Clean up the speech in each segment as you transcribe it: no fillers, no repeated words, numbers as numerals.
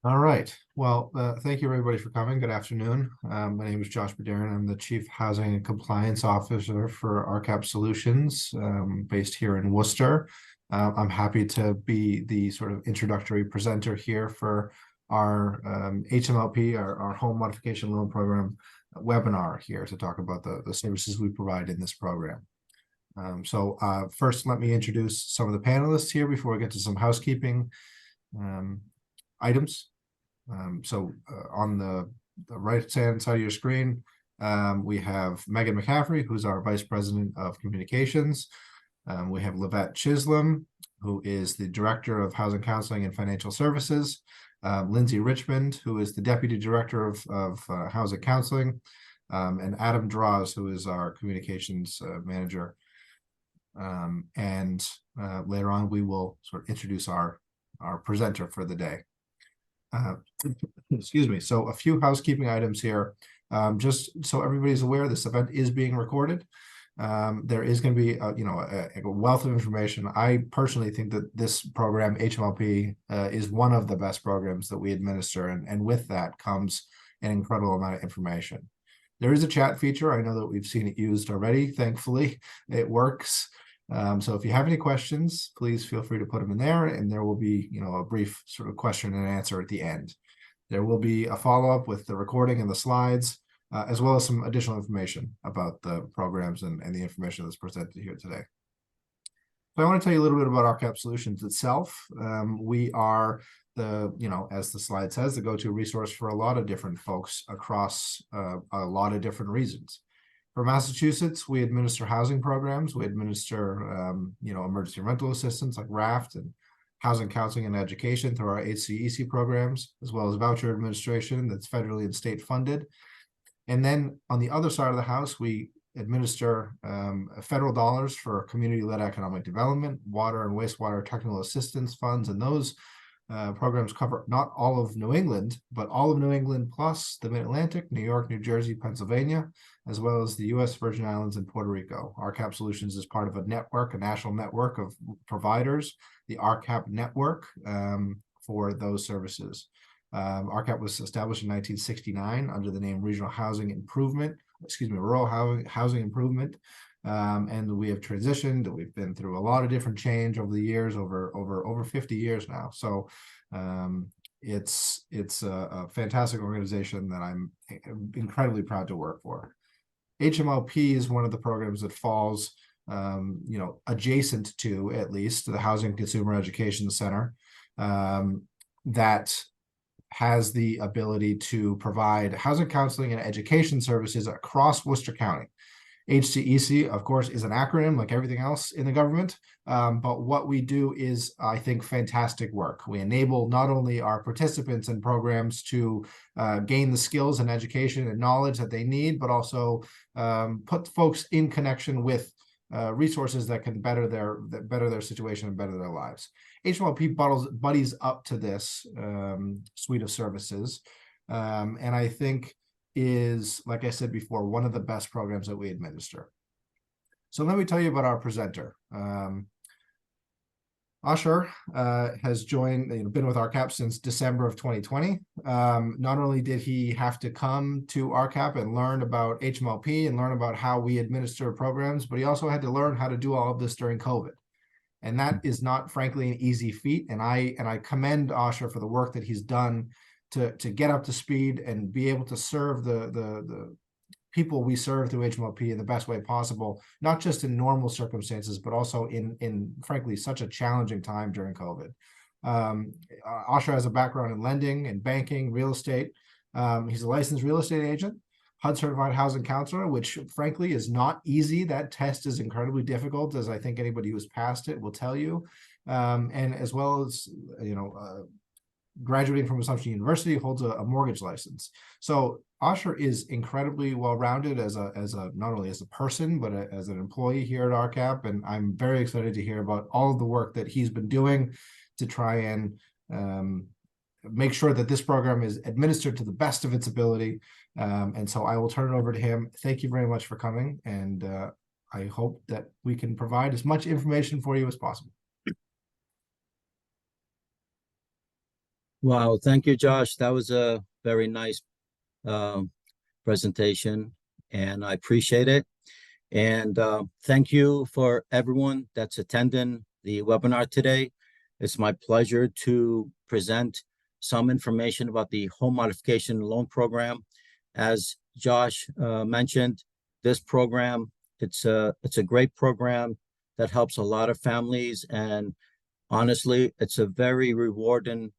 All right. Well, thank you everybody for coming. Good afternoon. My name is Josh Badarian. I'm the Chief Housing and Compliance Officer for RCAP Solutions, based here in Worcester. I'm happy to be the sort of introductory presenter here for our HMLP, our Home Modification Loan Program webinar here to talk about the services we provide in this program. First, let me introduce some of the panelists here before we get to some housekeeping items. On the right-hand side of your screen, we have Megan McCaffrey, who's our Vice President of Communications. We have Livette Chisholm, who is the Director of Housing Counseling and Financial Services. Lindsay Richmond, who is the Deputy Director of Housing Counseling. And Adam Draws, who is our Communications Manager. Later on, we will sort of introduce our presenter for the day. Excuse me. So a few housekeeping items here. Just so everybody's aware, this event is being recorded. There is going to be a wealth of information. I personally think that this program, HMLP, is one of the best programs that we administer, and with that comes an incredible amount of information. There is a chat feature. I know that we've seen it used already. Thankfully, it works. So if you have any questions, please feel free to put them in there, and there will be, a brief sort of question and answer at the end. There will be a follow-up with the recording and the slides, as well as some additional information about the programs and the information that's presented here today. So I want to tell you a little bit about RCAP Solutions itself. We are as the slide says, the go-to resource for a lot of different folks across a lot of different regions. For Massachusetts, we administer housing programs. We administer, emergency rental assistance like RAFT, and housing counseling and education through our HCEC programs, as well as voucher administration that's federally and state funded. And then on the other side of the house, we administer federal dollars for community-led economic development, water and wastewater technical assistance funds, and those programs cover not all of New England, but all of New England plus the Mid-Atlantic, New York, New Jersey, Pennsylvania, as well as the U.S. Virgin Islands and Puerto Rico. RCAP Solutions is part of a network, a national network of providers, the RCAP network for those services. RCAP was established in 1969 under the name Rural Housing Improvement. And we have transitioned. We've been through a lot of different change over the years, over 50 years now. So it's a fantastic organization that I'm incredibly proud to work for. HMLP is one of the programs that falls, adjacent to, at least, the Housing Consumer Education Center, that has the ability to provide housing counseling and education services across Worcester County. HCEC, of course, is an acronym like everything else in the government, but what we do is, I think, fantastic work. We enable not only our participants in programs to gain the skills and education and knowledge that they need, but also put folks in connection with resources that can better their situation and better their lives. HMLP buddies up to this suite of services, and I think is, like I said before, one of the best programs that we administer. So let me tell you about our presenter. Ashar has been with RCAP since December of 2020. Not only did he have to come to RCAP and learn about HMLP and learn about how we administer programs, but he also had to learn how to do all of this during COVID. And that is not, frankly, an easy feat. And I commend Ashar for the work that he's done to get up to speed and be able to serve the people we serve through HMLP in the best way possible, not just in normal circumstances, but also in frankly, such a challenging time during COVID. Ashar has a background in lending and banking, real estate. He's a licensed real estate agent, HUD certified housing counselor, which frankly is not easy. That test is incredibly difficult, as I think anybody who's passed it will tell you. And as well as, graduating from Assumption University, holds a mortgage license. So Ashar is incredibly well-rounded as not only as a person, but as an employee here at RCAP. And I'm very excited to hear about all of the work that he's been doing to try and make sure that this program is administered to the best of its ability. And so I will turn it over to him. Thank you very much for coming. And I hope that we can provide as much information for you as possible. Wow, thank you, Josh. That was a very nice um, presentation, and I appreciate it. And thank you for everyone that's attending the webinar today. It's my pleasure to present some information about the Home Modification Loan Program. As Josh mentioned, this program, it's a great program that helps a lot of families, and honestly, it's a very rewarding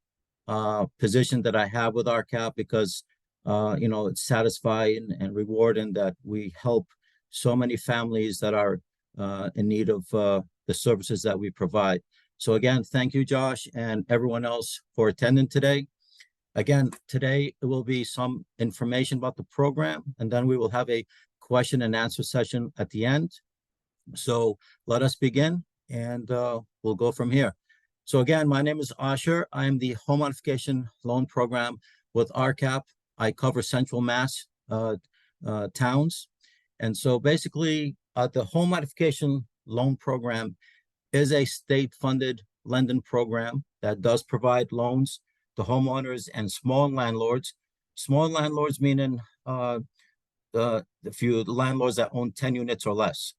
position that I have with RCAP because it's satisfying and rewarding that we help so many families that are in need of the services that we provide. So again, thank you, Josh, and everyone else for attending today. Again, today it will be some information about the program, and then we will have a question and answer session at the end. So let us begin, and we'll go from here. So again, my name is Asher. I am the Home Modification Loan Program with RCAP. I cover Central Mass towns. And so basically, the Home Modification Loan Program is a state-funded lending program that does provide loans to homeowners and small landlords. Small landlords meaning the few landlords that own 10 units or less.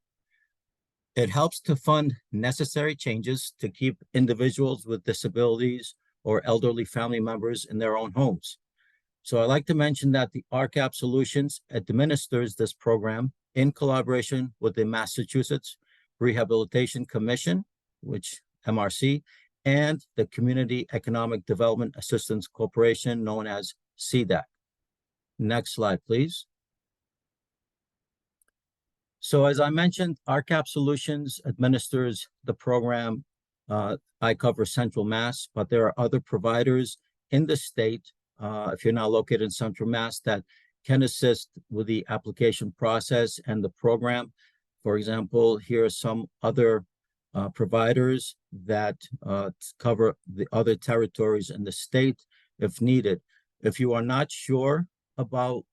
It helps to fund necessary changes to keep individuals with disabilities or elderly family members in their own homes. So I'd like to mention that the RCAP Solutions administers this program in collaboration with the Massachusetts Rehabilitation Commission, which MRC, and the Community Economic Development Assistance Corporation, known as CEDAC. Next slide, please. So as I mentioned, RCAP Solutions administers the program. I cover Central Mass, but there are other providers in the state, if you're not located in Central Mass, that can assist with the application process and the program. For example, here are some other providers that cover the other territories in the state if needed. If you are not sure about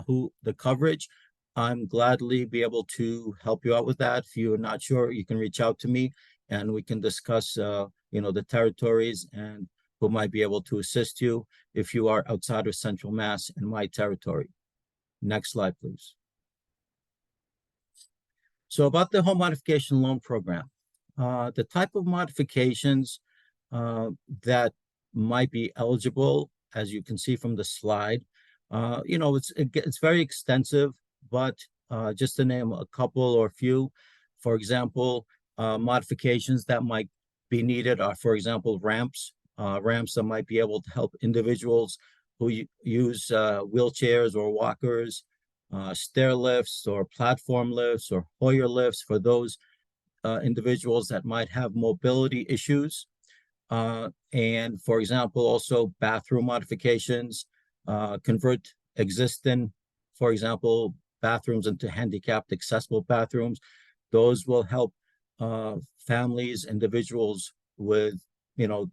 who the coverage, I'm gladly be able to help you out with that. If you're not sure, you can reach out to me and we can discuss, the territories and who might be able to assist you if you are outside of Central Mass in my territory. Next slide, please. So about the Home Modification Loan Program, the type of modifications that might be eligible, as you can see from the slide, it's very extensive, but just to name a couple or a few, for example, modifications that might be needed are, for example, ramps that might be able to help individuals who use wheelchairs or walkers, stair lifts or platform lifts or Hoyer lifts for those individuals that might have mobility issues. And for example, also bathroom modifications, convert existing, for example, bathrooms into handicapped accessible bathrooms. Those will help families, individuals with,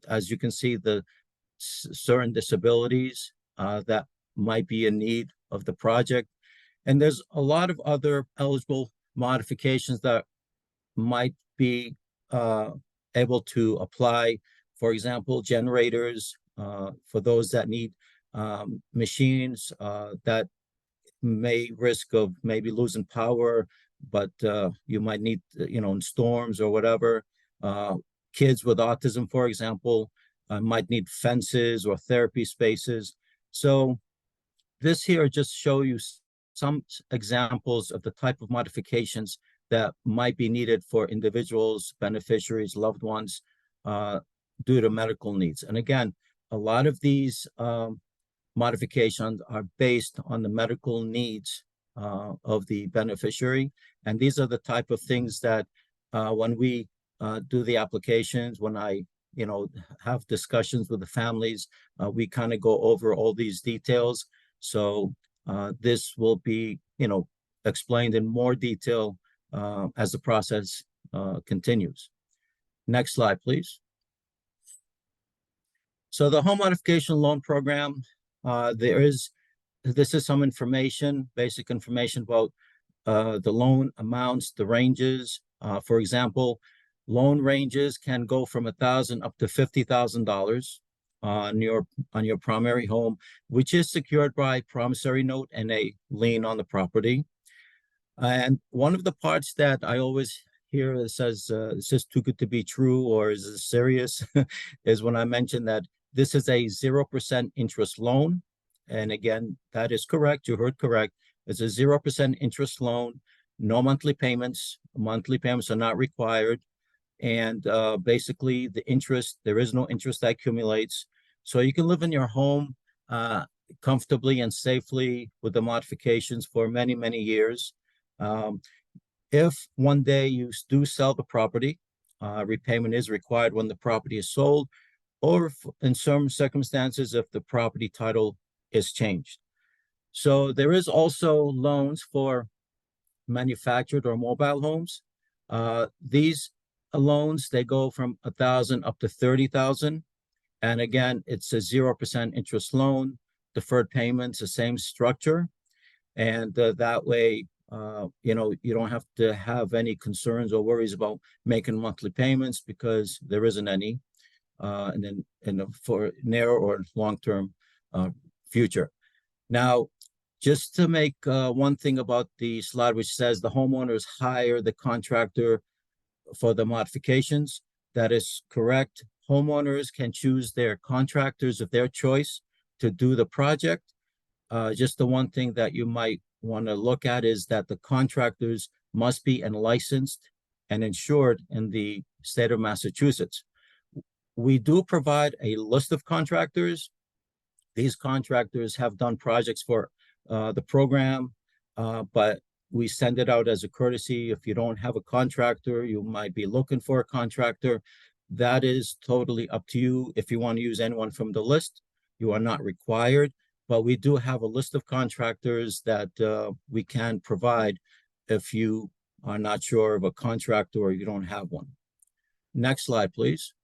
as you can see, the certain disabilities that might be in need of the project. And there's a lot of other eligible modifications that might be able to apply. For example, generators for those that need machines that may risk of maybe losing power, but you might need, in storms or whatever. Kids with autism, for example, might need fences or therapy spaces. So this here just show you some examples of the type of modifications that might be needed for individuals, beneficiaries, loved ones, due to medical needs. And again, a lot of these modifications are based on the medical needs of the beneficiary. And these are the type of things that when we do the applications, when I have discussions with the families, we kind of go over all these details. So this will be, explained in more detail as the process continues. Next slide, please. So the Home Modification Loan Program, this is some information, basic information about the loan amounts, the ranges. For example, loan ranges can go from $1,000 up to $50,000. on your primary home, which is secured by promissory note and a lien on the property. And one of the parts that I always hear that says, "Is this too good to be true," or "Is this serious?" is when I mention that this is a 0% interest loan. And again, that is correct. You heard correct. It's a 0% interest loan, no monthly payments. Monthly payments are not required. And basically, there is no interest that accumulates. So you can live in your home comfortably and safely with the modifications for many, many years. If one day you do sell the property, repayment is required when the property is sold, or in some circumstances, if the property title is changed. So there is also loans for manufactured or mobile homes. These loans, they go from 1,000 up to 30,000. And again, it's a 0% interest loan, deferred payments, the same structure. And that way, you don't have to have any concerns or worries about making monthly payments because there isn't any, and then for near or long-term future. Now, just to make one thing about the slide, which says the homeowners hire the contractor for the modifications, that is correct. Homeowners can choose their contractors of their choice to do the project. Just the one thing that you might want to look at is that the contractors must be licensed and insured in the state of Massachusetts. We do provide a list of contractors. These contractors have done projects for the program, but we send it out as a courtesy. If you don't have a contractor, you might be looking for a contractor. That is totally up to you. If you want to use anyone from the list, you are not required, but we do have a list of contractors that we can provide if you are not sure of a contractor or you don't have one. Next slide, please.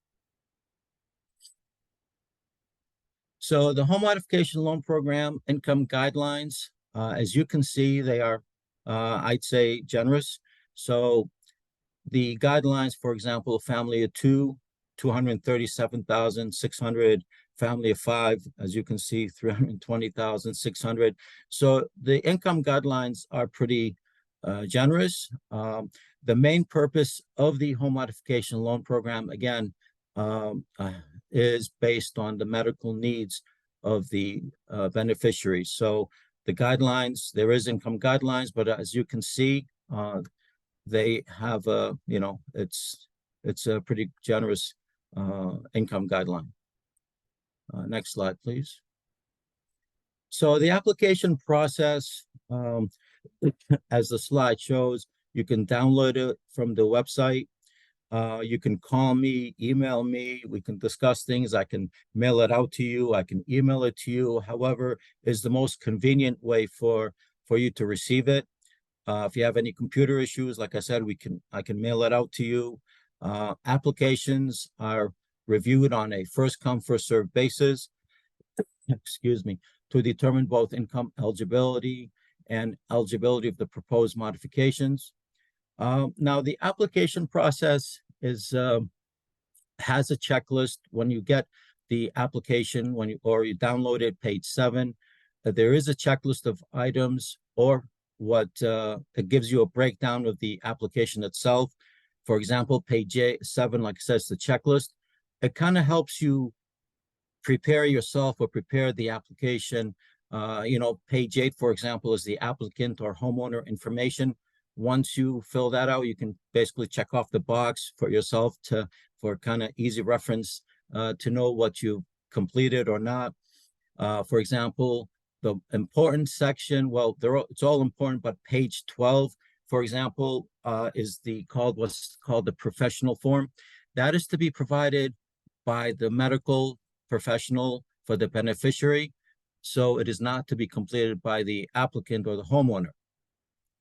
So the Home Modification Loan Program income guidelines, as you can see, they are, I'd say, generous. So the guidelines, for example, family of two, 237,600, family of five, as you can see, 320,600. So the income guidelines are pretty generous. The main purpose of the Home Modification Loan Program, again, is based on the medical needs of the beneficiaries. So the guidelines, there is income guidelines, but as you can see, they have a, it's a pretty generous income guideline. Next slide, please. So the application process, as the slide shows, you can download it from the website. You can call me, email me, we can discuss things. I can mail it out to you. I can email it to you. However, is the most convenient way for you to receive it. If you have any computer issues, like I said, I can mail it out to you. Applications are reviewed on a first come, first served basis, excuse me, to determine both income eligibility and eligibility of the proposed modifications. Now, the application process has a checklist. When you get the application, or you download it, page 7, there is a checklist of items, or what it gives you a breakdown of the application itself. For example, page 7, like it says, the checklist. It kind of helps you prepare yourself or prepare the application. Page 8, for example, is the applicant or homeowner information. Once you fill that out, you can basically check off the box for yourself for kind of easy reference to know what you completed or not. For example, the important section, well, it's all important, but page 12, for example, is what's called the professional form. That is to be provided by the medical professional for the beneficiary. So it is not to be completed by the applicant or the homeowner.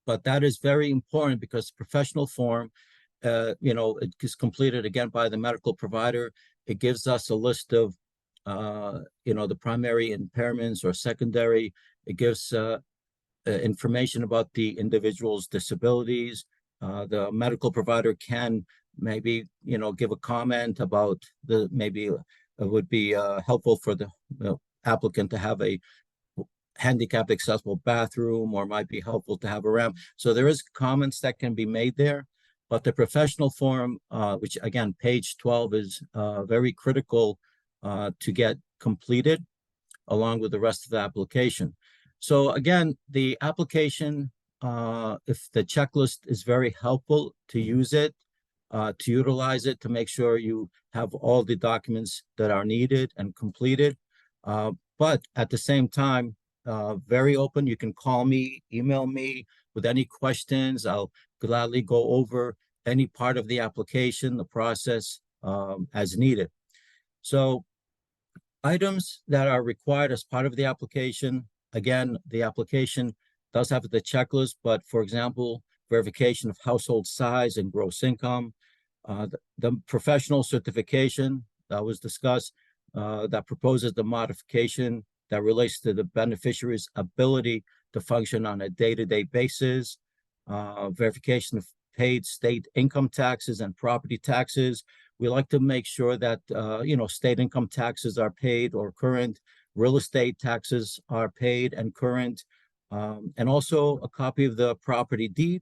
But that is very important because the professional form, it is completed again by the medical provider. It gives us a list of, the primary impairments or secondary. It gives information about the individual's disabilities. The medical provider can maybe, give a comment about maybe it would be helpful for the applicant to have a handicapped accessible bathroom, or might be helpful to have a ramp. So there is comments that can be made there, but the professional form, which again, page 12 is very critical to get completed along with the rest of the application. So again, the application, if the checklist is very helpful to use it, to utilize it, to make sure you have all the documents that are needed and completed. But at the same time, very open. You can call me, email me with any questions. I'll gladly go over any part of the application, the process, as needed. So items that are required as part of the application, again, the application does have the checklist, but for example, verification of household size and gross income, the professional certification that was discussed, that proposes the modification that relates to the beneficiary's ability to function on a day-to-day basis, verification of paid state income taxes and property taxes. We like to make sure that, state income taxes are paid or current, real estate taxes are paid and current, and also a copy of the property deed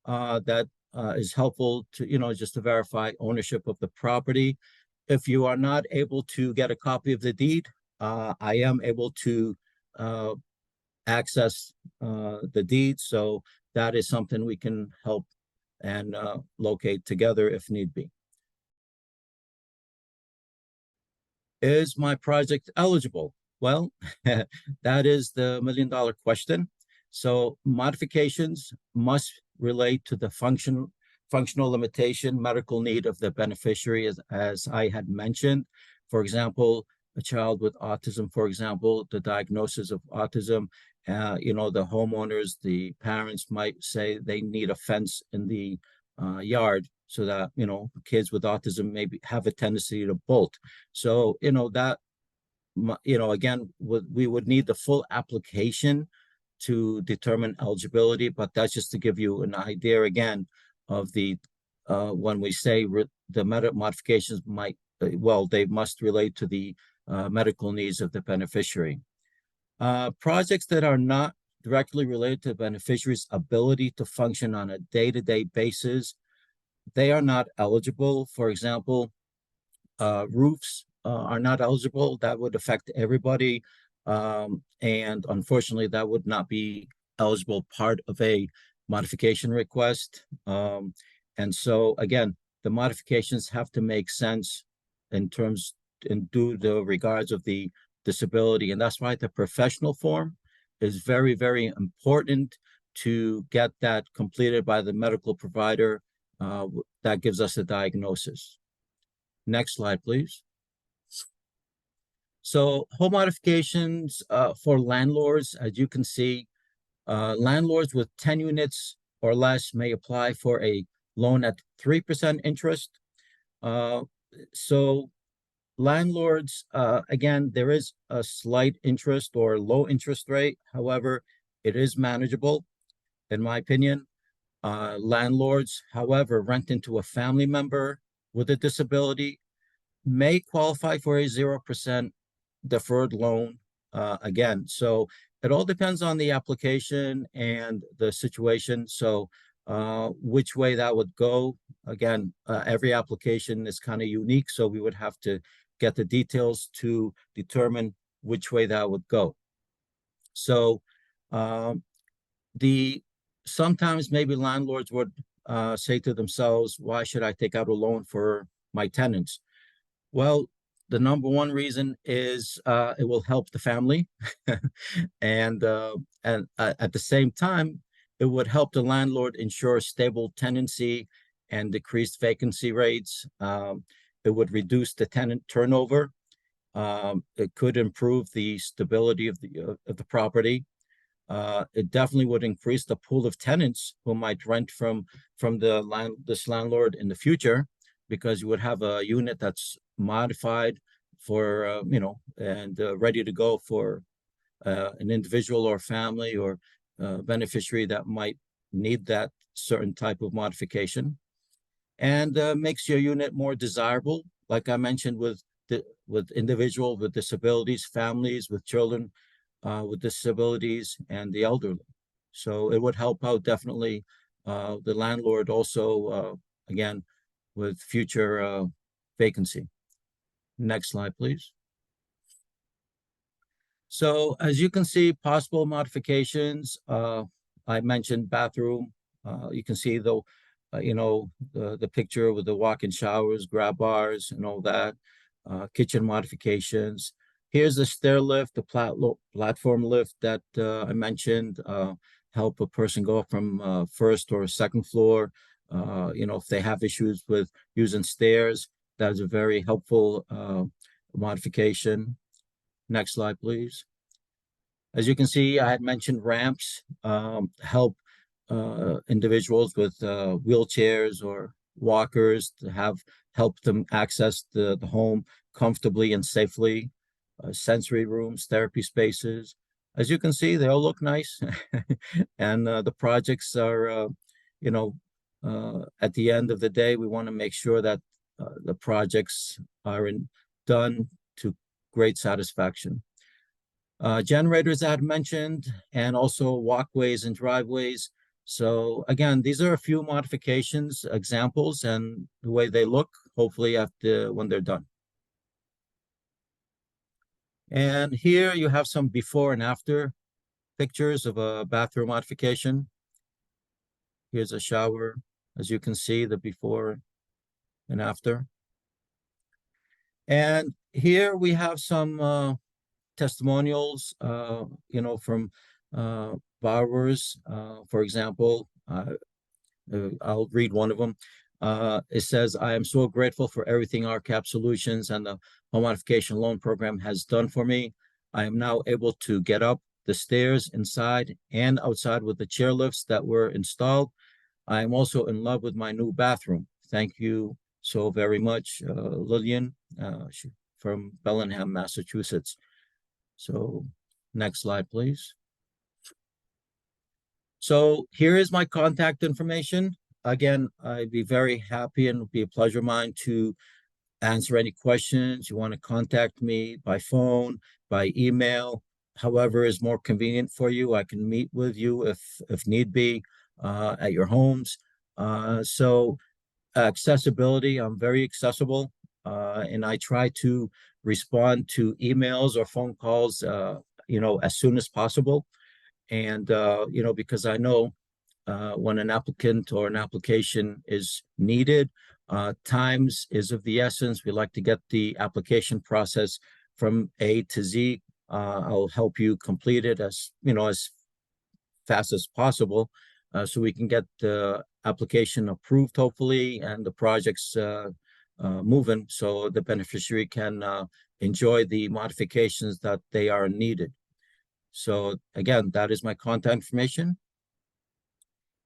that is helpful to, just to verify ownership of the property. If you are not able to get a copy of the deed, I am able to access the deed. So that is something we can help and locate together if need be. Is my project eligible? Well, that is the million-dollar question. So modifications must relate to the functional limitation, medical need of the beneficiary, as I had mentioned. For example, a child with autism, for example, the diagnosis of autism, the homeowners, the parents might say they need a fence in the yard so that, kids with autism maybe have a tendency to bolt. So, again, we would need the full application to determine eligibility, but that's just to give you an idea again of the, when we say the modifications they must relate to the medical needs of the beneficiary. Projects that are not directly related to the beneficiary's ability to function on a day-to-day basis, they are not eligible. For example, roofs are not eligible. That would affect everybody. And unfortunately, that would not be eligible part of a modification request. And so again, the modifications have to make sense in terms and due the regards of the disability. And that's why the professional form is very, very important to get that completed by the medical provider that gives us a diagnosis. Next slide, please. So home modifications for landlords, as you can see, landlords with 10 units or less may apply for a loan at 3% interest. So landlords, again, there is a slight interest or low interest rate. However, it is manageable, in my opinion. Landlords, however, renting to a family member with a disability may qualify for a 0% deferred loan. Again, so it all depends on the application and the situation. So which way that would go, again, every application is kind of unique. So we would have to get the details to determine which way that would go. So sometimes maybe landlords would say to themselves, why should I take out a loan for my tenants? Well, the number one reason is it will help the family. and at the same time, it would help the landlord ensure stable tenancy and decreased vacancy rates. It would reduce the tenant turnover. It could improve the stability of the property. It definitely would increase the pool of tenants who might rent from this landlord in the future, because you would have a unit that's modified for and ready to go for an individual or family or beneficiary that might need that certain type of modification, and makes your unit more desirable. Like I mentioned with with individuals with disabilities, families with children with disabilities, and the elderly. So it would help out definitely the landlord also, again, with future vacancy. Next slide, please. So as you can see, possible modifications. I mentioned bathroom. You can see the, the picture with the walk-in showers, grab bars, and all that. Kitchen modifications. Here's the stair lift, the platform lift that I mentioned. Help a person go from first or second floor. If they have issues with using stairs, that is a very helpful modification. Next slide, please. As you can see, I had mentioned ramps help individuals with wheelchairs or walkers to help them access the home comfortably and safely. Sensory rooms, therapy spaces. As you can see, they all look nice. And the projects are, at the end of the day, we want to make sure that the projects are done to great satisfaction. Generators I had mentioned, and also walkways and driveways. So again, these are a few modifications, examples, and the way they look, hopefully when they're done. And here you have some before and after pictures of a bathroom modification. Here's a shower. As you can see, the before and after. And here we have some testimonials, from borrowers. For example, I'll read one of them. It says, I am so grateful for everything RCAP Solutions and the Home Modification Loan Program has done for me. I am now able to get up the stairs inside and outside with the chair lifts that were installed. I am also in love with my new bathroom. Thank you so very much, Lillian, from Bellingham, Massachusetts. So next slide, please. So here is my contact information. Again, I'd be very happy and it would be a pleasure of mine to answer any questions. You want to contact me by phone, by email, however is more convenient for you. I can meet with you if need be at your homes. So accessibility, I'm very accessible, and I try to respond to emails or phone calls, as soon as possible. And, because I know when an applicant or an application is needed, times is of the essence. We like to get the application process from A to Z. I'll help you complete it as fast as possible, so we can get the application approved, hopefully, and the projects moving so the beneficiary can enjoy the modifications that they are needed. So again, that is my contact information.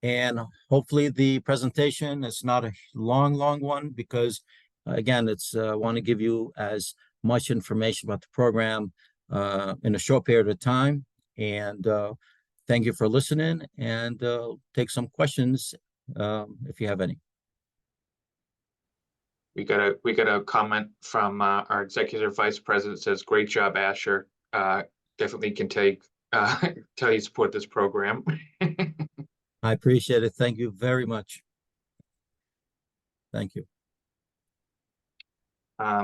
And hopefully the presentation is not a long one, because again, it's want to give you as much information about the program in a short period of time. And thank you for listening, and take some questions if you have any. We got a comment from our executive vice president. Says, great job, Asher. Definitely can tell you support this program. I appreciate it. Thank you very much. Thank you.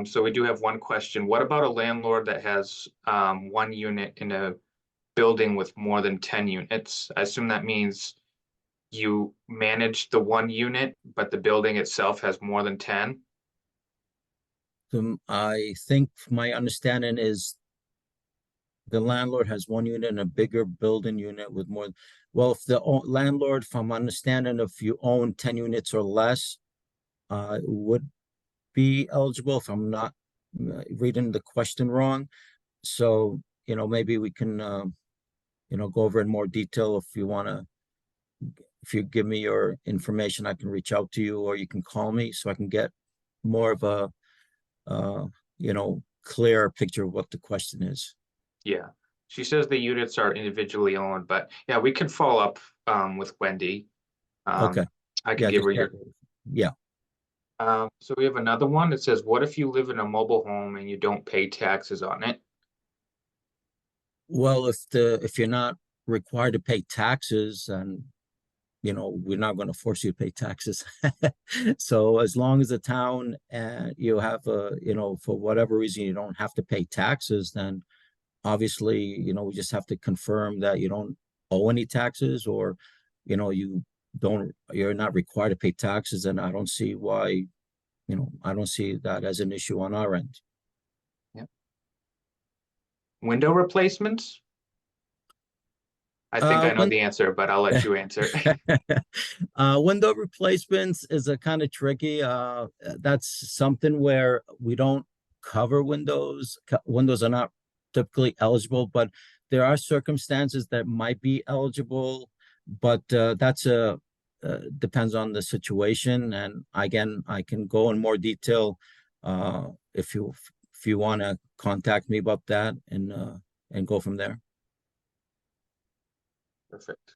So we do have one question. What about a landlord that has one unit in a building with more than 10 units? I assume that means you manage the one unit, but the building itself has more than 10. I think my understanding is the landlord has one unit in a bigger building unit with more. Well, if the landlord, from understanding, if you own 10 units or less, would be eligible, if I'm not reading the question wrong. So, maybe we can, go over in more detail if you want to. If you give me your information, I can reach out to you, or you can call me so I can get more of a, clear picture of what the question is. Yeah, she says the units are individually owned, but yeah, we can follow up with Wendy. Okay. I can give her your. Yeah. So we have another one. It says, what if you live in a mobile home and you don't pay taxes on it? Well, if you're not required to pay taxes, and we're not going to force you to pay taxes. So as long as the town you have for whatever reason you don't have to pay taxes, then obviously we just have to confirm that you don't owe any taxes, or you're not required to pay taxes, and I don't see why, I don't see that as an issue on our end. Window replacements? I think I know When the answer, but I'll let you answer. window replacements is a kind of tricky. That's something where we don't cover windows. Windows are not typically eligible, but there are circumstances that might be eligible. But that's depends on the situation. And again, I can go in more detail if you want to contact me about that, and go from there. Perfect.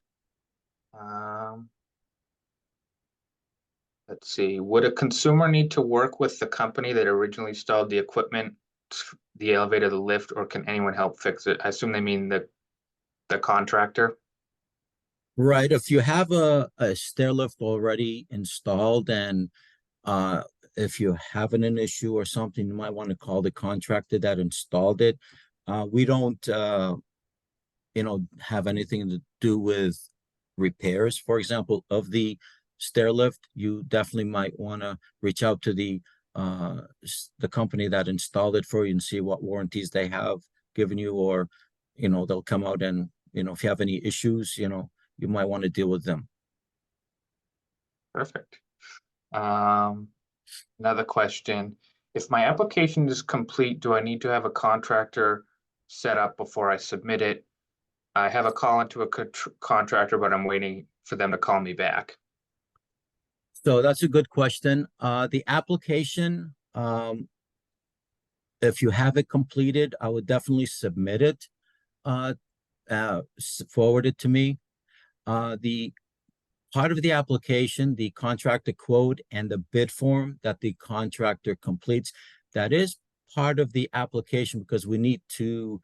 Let's see. Would a consumer need to work with the company that originally installed the equipment, the elevator, the lift, or can anyone help fix it? I assume they mean the contractor. Right. If you have a stair lift already installed, and if you're having an issue or something, you might want to call the contractor that installed it. We don't have anything to do with repairs, for example, of the stair lift. You definitely might want to reach out to the company that installed it for you and see what warranties they have given you, or they'll come out and if you have any issues, you might want to deal with them. Perfect. Another question. If my application is complete, do I need to have a contractor set up before I submit it? I have a call into a contractor, but I'm waiting for them to call me back. So that's a good question. The application, if you have it completed, I would definitely submit it, forward it to me. The part of the application, the contractor quote and the bid form that the contractor completes, that is part of the application, because we need to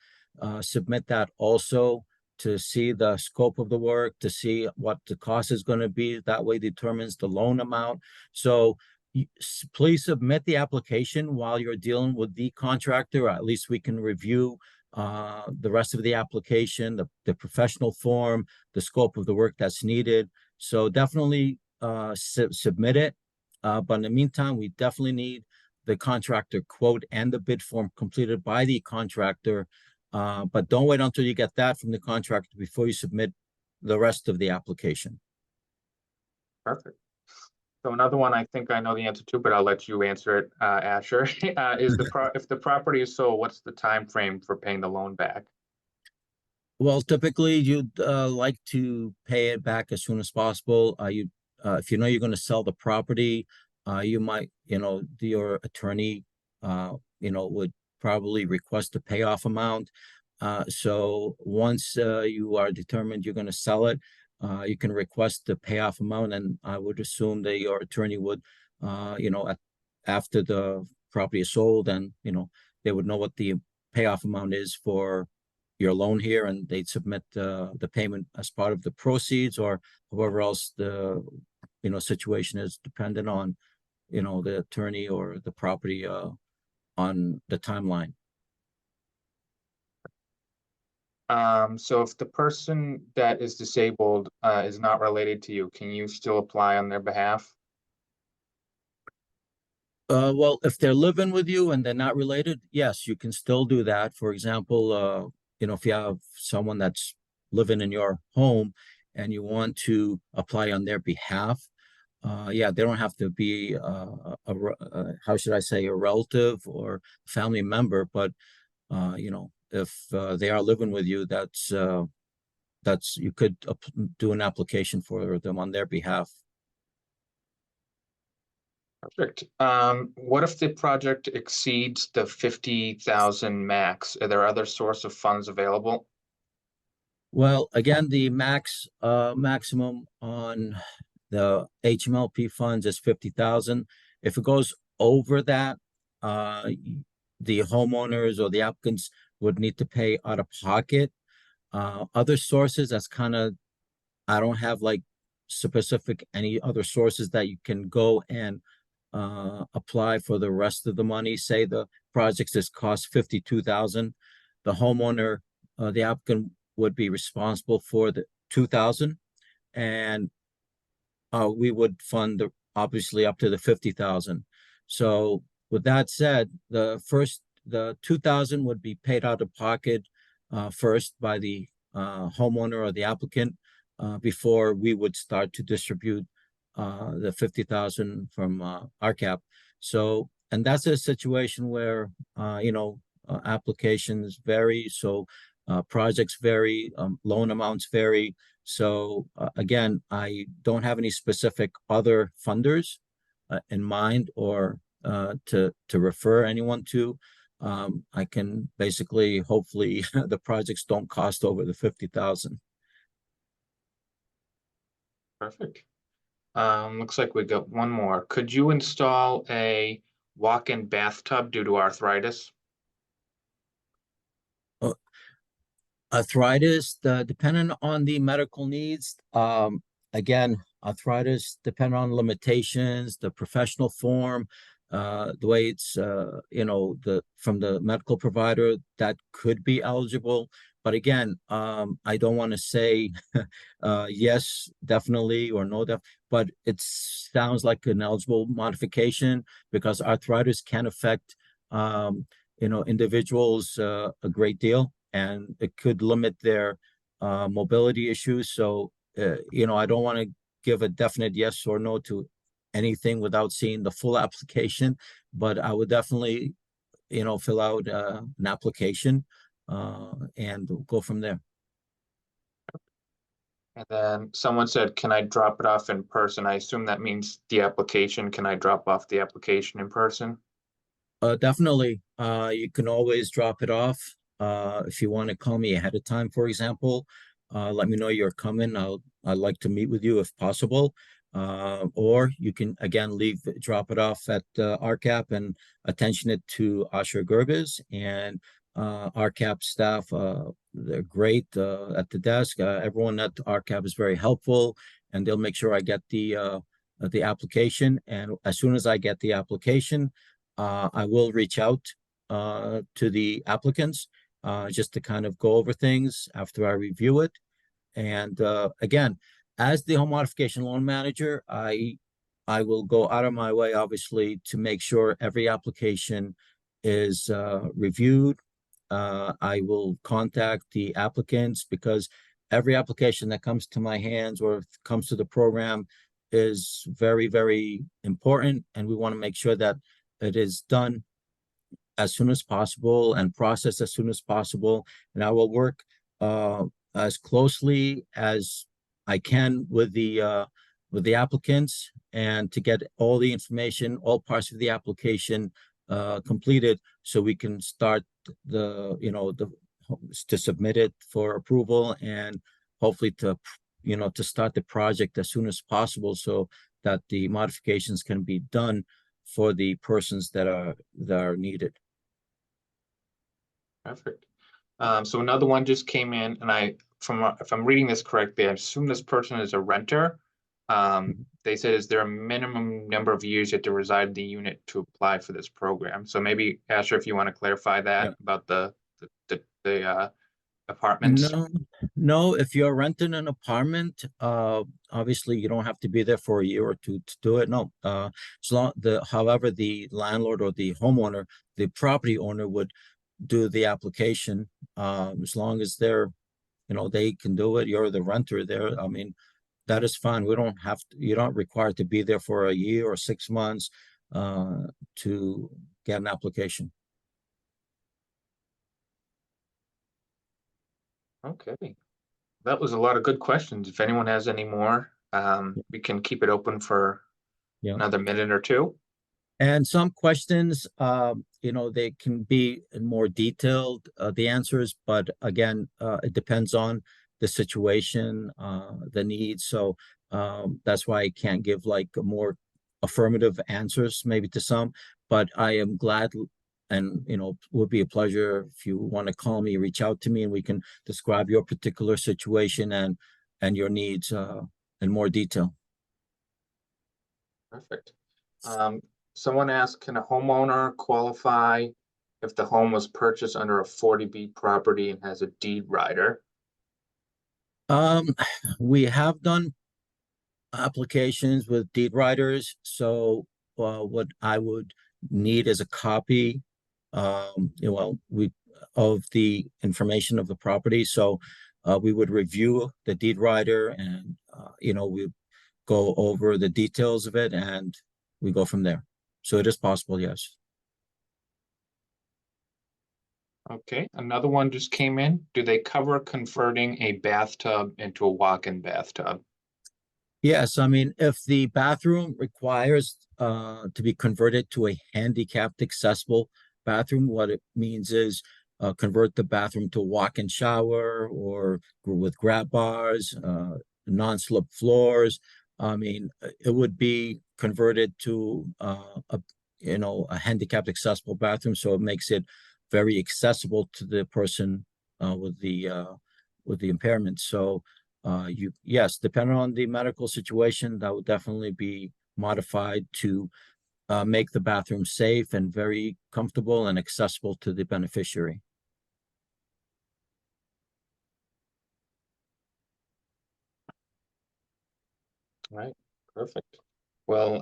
submit that also to see the scope of the work, to see what the cost is going to be. That way determines the loan amount. So please submit the application while you're dealing with the contractor. At least we can review the rest of the application, the professional form, the scope of the work that's needed. So definitely submit it. But in the meantime, we definitely need the contractor quote and the bid form completed by the contractor. But don't wait until you get that from the contractor before you submit the rest of the application. Perfect. So another one I think I know the answer to, but I'll let you answer it, Asher. Is if the property is sold, what's the time frame for paying the loan back? Well, typically you'd like to pay it back as soon as possible. If you know you're going to sell the property, you might, your attorney, would probably request a payoff amount. So once you are determined you're going to sell it, you can request the payoff amount, and I would assume that your attorney would, after the property is sold, and they would know what the payoff amount is for your loan here, and they'd submit the payment as part of the proceeds, or however else the situation is, dependent on the attorney or the property on the timeline. So if the person that is disabled is not related to you, can you still apply on their behalf? Well, if they're living with you and they're not related, yes, you can still do that. For example, if you have someone that's living in your home and you want to apply on their behalf, yeah, they don't have to be how should I say, a relative or family member, but if they are living with you, that's you could do an application for them on their behalf. Perfect. What if the project exceeds the 50,000 max? Are there other source of funds available? Well, again, the maximum on the HMLP funds is 50,000. If it goes over that, the homeowners or the applicants would need to pay out of pocket. Other sources, that's kind of, I don't have like specific any other sources that you can go and apply for the rest of the money. Say the project is cost $52,000, the homeowner, the applicant would be responsible for the $2,000, and we would fund obviously up to the $50,000. So with that said, the $2,000 would be paid out of pocket first by the homeowner or the applicant before we would start to distribute the $50,000 from RCAP. So, and that's a situation where applications vary, so projects vary, loan amounts vary. So again, I don't have any specific other funders in mind or to refer anyone to. I can basically, hopefully, the projects don't cost over the $50,000. Perfect. Looks like we got one more. Could you install a walk-in bathtub due to arthritis? Arthritis, depending on the medical needs. Again, arthritis depend on limitations, the professional form, the way it's from the medical provider that could be eligible. But again, I don't want to say yes, definitely, or no, but it sounds like an eligible modification because arthritis can affect individuals a great deal, and it could limit their mobility issues. So I don't want to give a definite yes or no to anything without seeing the full application, but I would definitely fill out an application and go from there. And then someone said, can I drop it off in person? I assume that means the application. Can I drop off the application in person? Definitely. You can always drop it off. If you want to call me ahead of time, for example, let me know you're coming. I'd like to meet with you if possible. Or you can, again, drop it off at RCAP and attention it to Asher Gerbes and RCAP staff. They're great at the desk. Everyone at RCAP is very helpful, and they'll make sure I get the application. And as soon as I get the application, I will reach out to the applicants just to kind of go over things after I review it. And again, as the home modification loan manager, I will go out of my way, obviously, to make sure every application is reviewed. I will contact the applicants because every application that comes to my hands or comes to the program is very, very important. And we want to make sure that it is done as soon as possible and processed as soon as possible. And I will work as closely as I can with the applicants and to get all the information, all parts of the application completed, so we can start to submit it for approval and hopefully to start the project as soon as possible so that the modifications can be done for the persons that are needed. Perfect. So another one just came in, and if I'm reading this correctly, I assume this person is a renter. They said, is there a minimum number of years you have to reside in the unit to apply for this program? So maybe, Asher, if you want to clarify that about the apartments. No, if you're renting an apartment, obviously you don't have to be there for a year or two to do it. No, however, the landlord or the homeowner, the property owner would do the application as long as they can do it. You're the renter there. I mean, that is fine. You're not required to be there for a year or 6 months to get an application. Okay, that was a lot of good questions. If anyone has any more, we can keep it open for another minute or two. And some questions, they can be more detailed, the answers, but again, it depends on the situation, the needs. So that's why I can't give like a more affirmative answers maybe to some, but I am glad and, would be a pleasure if you want to call me, reach out to me, and we can describe your particular situation and your needs in more detail. Perfect. Someone asked, can a homeowner qualify if the home was purchased under a 40B property and has a deed rider? We have done applications with deed riders, so what I would need is a copy of the information of the property. So we would review the deed rider and we go over the details of it and we go from there. So it is possible, yes. Okay, another one just came in. Do they cover converting a bathtub into a walk-in bathtub? Yes, I mean, if the bathroom requires to be converted to a handicapped accessible bathroom, what it means is convert the bathroom to a walk-in shower or with grab bars, non-slip floors. I mean, it would be converted to a handicapped accessible bathroom, so it makes it very accessible to the person with the impairment. So yes, depending on the medical situation, that would definitely be modified to make the bathroom safe and very comfortable and accessible to the beneficiary. All right, perfect. Well,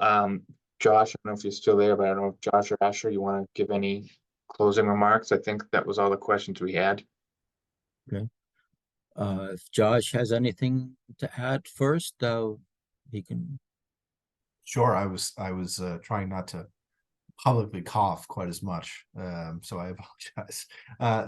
Josh, I don't know if you're still there, but I don't know if Josh or Asher, you want to give any closing remarks? I think that was all the questions we had. Okay. If Josh has anything to add first, he can. Sure. I was trying not to publicly cough quite as much, so I apologize.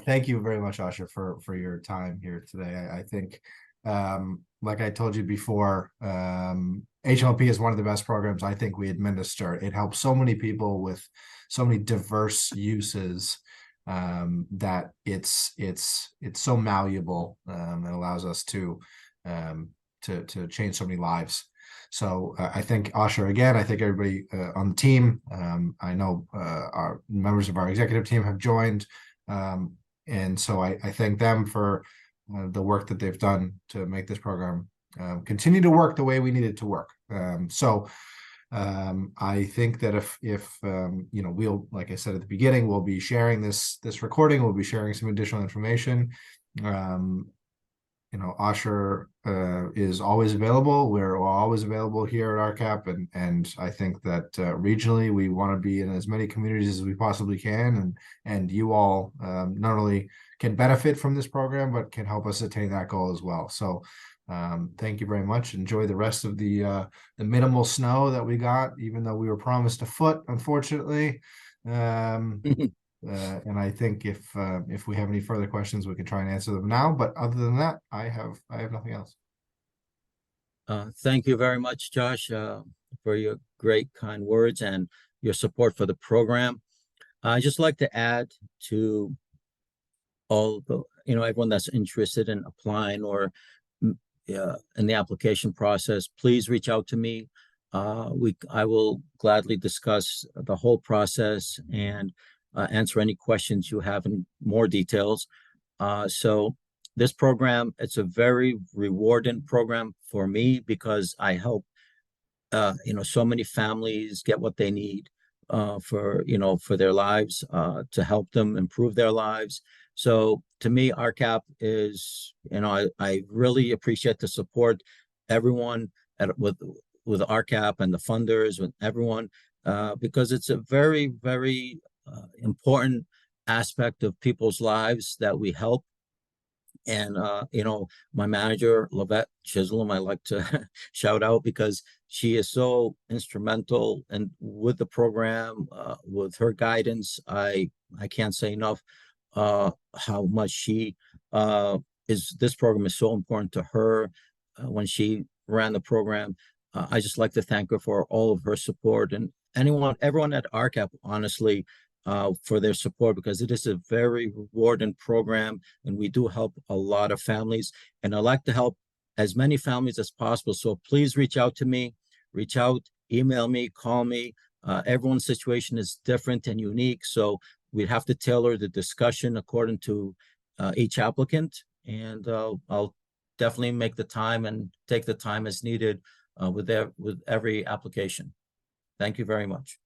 Thank you very much, Asha, for your time here today. I think, like I told you before, HMLP is one of the best programs I think we administer. It helps so many people with so many diverse uses that it's so malleable and allows us to change so many lives. So I think Asher, again, I think everybody on the team, I know our members of our executive team have joined. And so I thank them for the work that they've done to make this program continue to work the way we need it to work. I think that if we'll, like I said at the beginning, we'll be sharing this recording, we'll be sharing some additional information. Asher is always available. We're always available here at RCAP, and I think that regionally we want to be in as many communities as we possibly can, and you all not only can benefit from this program, but can help us attain that goal as well. So thank you very much. Enjoy the rest of the minimal snow that we got, even though we were promised a foot, unfortunately. And I think if we have any further questions, we can try and answer them now. But other than that, I have nothing else. Thank you very much, Josh, for your great, kind words and your support for the program. I'd just like to add to all the, everyone that's interested in applying or in the application process, please reach out to me. I will gladly discuss the whole process and answer any questions you have in more details. So this program, it's a very rewarding program for me because I help, so many families get what they need for their lives, to help them improve their lives. So to me, RCAP is, I really appreciate the support, everyone with RCAP and the funders, with everyone, because it's a very, very important aspect of people's lives that we help. And my manager, Lavette Chisholm, I like to shout out because she is so instrumental and with the program, with her guidance. I can't say enough how much she this program is so important to her. When she ran the program, I just like to thank her for all of her support, and everyone at RCAP, honestly, for their support, because it is a very rewarding program and we do help a lot of families, and I like to help as many families as possible. So please reach out to me, reach out email me, call me. Everyone's situation is different and unique, so we'd have to tailor the discussion according to each applicant. And I'll definitely make the time and take the time as needed with every application. Thank you very much.